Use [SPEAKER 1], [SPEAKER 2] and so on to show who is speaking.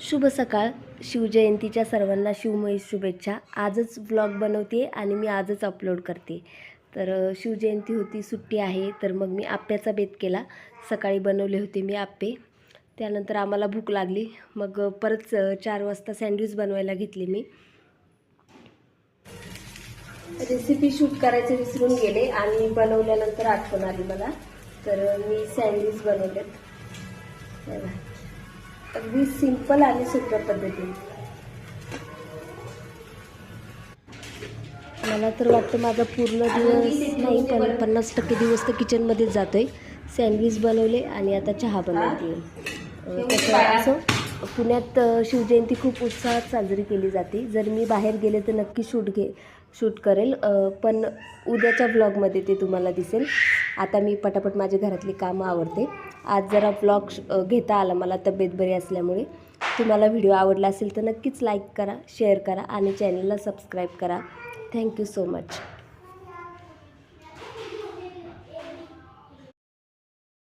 [SPEAKER 1] शुभ सकाळ. शिवजयंतीच्या सर्वांना शिवमयी शुभेच्छा. आजच व्लॉग बनवते आणि मी आजच अपलोड करते. तर शिवजयंती होती, सुट्टी आहे, तर मग मी आप्याचा बेत केला. सकाळी बनवले होते मी आप्पे. त्यानंतर आम्हाला भूक लागली, मग परत 4 वाजता सँडविच बनवायला घेतली मी. रेसिपी शूट करायचं विसरून गेले आणि बनवल्यानंतर आठवण आली मला, तर मी सँडविच बनवलेत. अगदी सिंपल आणि सोप्या पद्धतीने. मला तर वाटतं माझा पूर्ण दिवस नाही, पण 50% दिवस तर किचनमध्येच जातो आहे. सँडविच बनवले आणि आता चहा बनवते. तसं असं पुण्यात शिवजयंती खूप उत्साहात साजरी केली जाते. जर मी बाहेर गेले तर नक्की शूट करेल, पण उद्याच्या व्लॉगमध्ये ते तुम्हाला दिसेल. आता मी पटापट माझी घरातली कामं आवरते. आज जरा व्लॉग घेता आला मला, तब्येत बरी असल्यामुळे. तुम्हाला व्हिडिओ आवडला असेल तर नक्कीच लाईक करा, शेअर करा आणि चॅनलला सबस्क्राईब करा. Thank you so much.